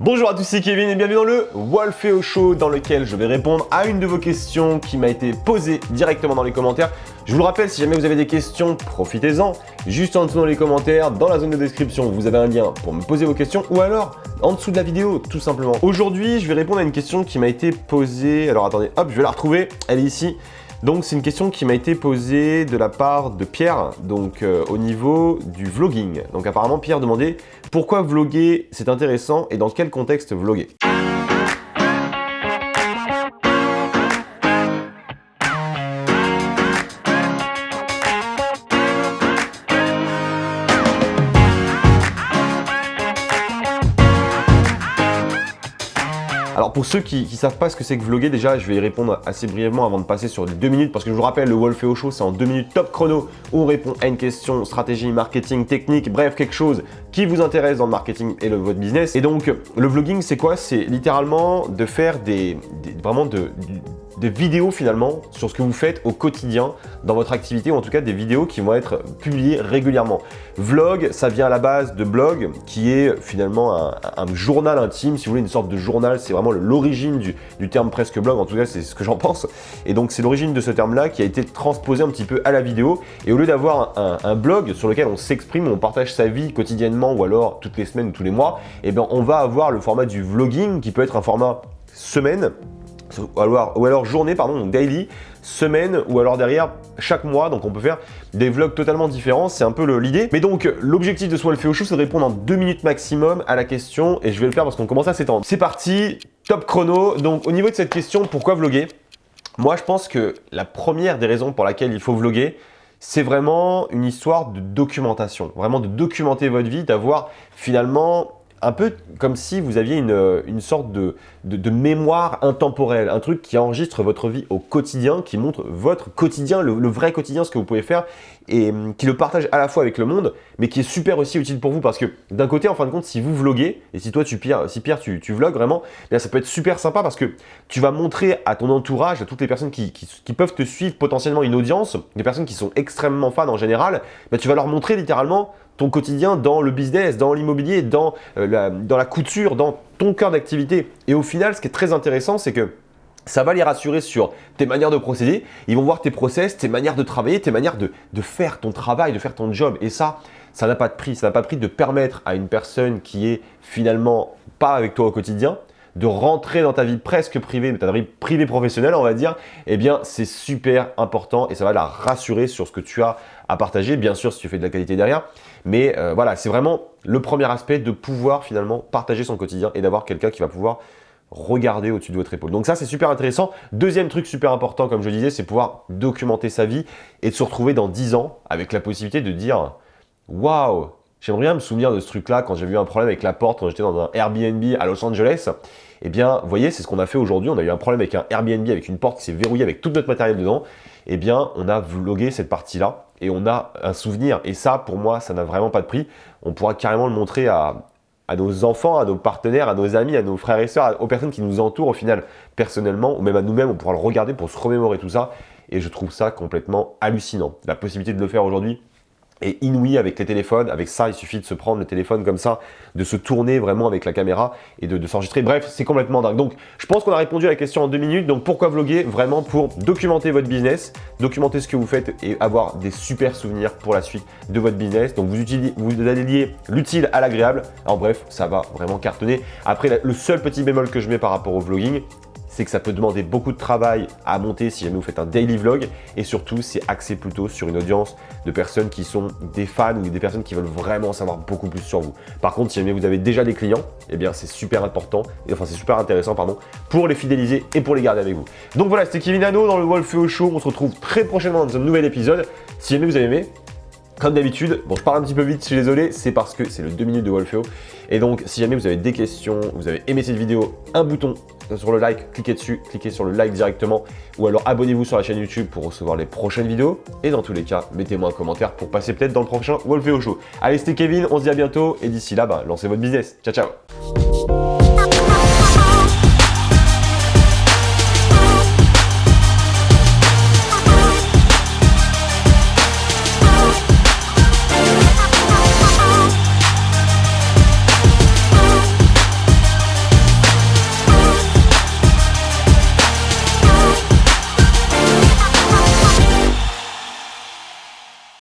Bonjour à tous, c'est Kevin et bienvenue dans le Wolfeo Show dans lequel je vais répondre à une de vos questions qui m'a été posée directement dans les commentaires. Je vous le rappelle, si jamais vous avez des questions, profitez-en. Juste en dessous dans les commentaires, dans la zone de description, vous avez un lien pour me poser vos questions ou alors en dessous de la vidéo, tout simplement. Aujourd'hui, je vais répondre à une question qui m'a été posée. Alors attendez, hop, je vais la retrouver, elle est ici. Donc c'est une question qui m'a été posée de la part de Pierre, donc au niveau du vlogging. Donc apparemment Pierre demandait pourquoi vlogger c'est intéressant et dans quel contexte vlogger. Alors pour ceux qui ne savent pas ce que c'est que vlogger, déjà je vais y répondre assez brièvement avant de passer sur les 2 minutes parce que je vous rappelle, le Wolfeo Show c'est en 2 minutes top chrono où on répond à une question, stratégie, marketing, technique, bref quelque chose qui vous intéresse dans le marketing et votre business. Et donc le vlogging c'est quoi? C'est littéralement de faire des vidéos finalement sur ce que vous faites au quotidien dans votre activité ou en tout cas des vidéos qui vont être publiées régulièrement. Vlog, ça vient à la base de blog qui est finalement un journal intime, si vous voulez, une sorte de journal, c'est vraiment l'origine du terme presque blog, en tout cas c'est ce que j'en pense. Et donc c'est l'origine de ce terme-là qui a été transposé un petit peu à la vidéo et au lieu d'avoir un blog sur lequel on s'exprime, on partage sa vie quotidiennement ou alors toutes les semaines ou tous les mois, et bien on va avoir le format du vlogging qui peut être un format semaine, ou alors journée, pardon, donc daily, semaine, ou alors derrière chaque mois, donc on peut faire des vlogs totalement différents, c'est un peu l'idée. Mais donc l'objectif de ce Wolfeo Show, c'est de répondre en 2 minutes maximum à la question, et je vais le faire parce qu'on commence à s'étendre. C'est parti, top chrono. Donc au niveau de cette question, pourquoi vlogger? Moi je pense que la première des raisons pour laquelle il faut vlogger, c'est vraiment une histoire de documentation, vraiment de documenter votre vie, d'avoir finalement un peu comme si vous aviez une sorte de mémoire intemporelle, un truc qui enregistre votre vie au quotidien, qui montre votre quotidien, le vrai quotidien, ce que vous pouvez faire, et qui le partage à la fois avec le monde, mais qui est super aussi utile pour vous, parce que d'un côté, en fin de compte, si vous vloguez, et si toi, Pierre, tu vlogues vraiment, bien, ça peut être super sympa, parce que tu vas montrer à ton entourage, à toutes les personnes qui peuvent te suivre, potentiellement une audience, des personnes qui sont extrêmement fans en général, bien, tu vas leur montrer littéralement ton quotidien dans le business, dans l'immobilier, dans la couture, dans ton cœur d'activité. Et au final, ce qui est très intéressant, c'est que ça va les rassurer sur tes manières de procéder. Ils vont voir tes process, tes manières de travailler, tes manières de faire ton travail, de faire ton job. Et ça n'a pas de prix. Ça n'a pas de prix de permettre à une personne qui est finalement pas avec toi au quotidien, de rentrer dans ta vie presque privée, de ta vie privée professionnelle, on va dire, eh bien, c'est super important et ça va la rassurer sur ce que tu as à partager, bien sûr, si tu fais de la qualité derrière. Mais voilà, c'est vraiment le premier aspect de pouvoir finalement partager son quotidien et d'avoir quelqu'un qui va pouvoir regarder au-dessus de votre épaule. Donc ça, c'est super intéressant. Deuxième truc super important, comme je le disais, c'est pouvoir documenter sa vie et de se retrouver dans 10 ans avec la possibilité de dire « Waouh !» J'aimerais bien me souvenir de ce truc-là quand j'ai eu un problème avec la porte, quand j'étais dans un Airbnb à Los Angeles. Eh bien, vous voyez, c'est ce qu'on a fait aujourd'hui. On a eu un problème avec un Airbnb, avec une porte qui s'est verrouillée avec tout notre matériel dedans. Eh bien, on a vlogué cette partie-là et on a un souvenir. Et ça, pour moi, ça n'a vraiment pas de prix. On pourra carrément le montrer à nos enfants, à nos partenaires, à nos amis, à nos frères et sœurs, aux personnes qui nous entourent au final, personnellement, ou même à nous-mêmes. On pourra le regarder pour se remémorer tout ça. Et je trouve ça complètement hallucinant. La possibilité de le faire aujourd'hui est inouïe avec les téléphones. Avec ça, il suffit de se prendre le téléphone comme ça, de se tourner vraiment avec la caméra et de s'enregistrer. Bref, c'est complètement dingue. Donc, je pense qu'on a répondu à la question en 2 minutes. Donc, pourquoi vloguer? Vraiment pour documenter votre business, documenter ce que vous faites et avoir des super souvenirs pour la suite de votre business. Donc, vous allez lier l'utile à l'agréable. En bref, ça va vraiment cartonner. Après, le seul petit bémol que je mets par rapport au vlogging, c'est que ça peut demander beaucoup de travail à monter si jamais vous faites un daily vlog et surtout c'est axé plutôt sur une audience de personnes qui sont des fans ou des personnes qui veulent vraiment savoir beaucoup plus sur vous. Par contre, si jamais vous avez déjà des clients, eh bien c'est super important, enfin c'est super intéressant pardon, pour les fidéliser et pour les garder avec vous. Donc voilà, c'était Kevin Hano dans le Wolfeo Show. On se retrouve très prochainement dans un nouvel épisode. Si jamais vous avez aimé, comme d'habitude, bon je parle un petit peu vite, je suis désolé, c'est parce que c'est le 2 minutes de Wolfeo. Et donc si jamais vous avez des questions, vous avez aimé cette vidéo, un bouton sur le like, cliquez dessus, cliquez sur le like directement ou alors abonnez-vous sur la chaîne YouTube pour recevoir les prochaines vidéos. Et dans tous les cas, mettez-moi un commentaire pour passer peut-être dans le prochain Wolfeo Show. Allez, c'était Kevin, on se dit à bientôt et d'ici là, lancez votre business. Ciao, ciao.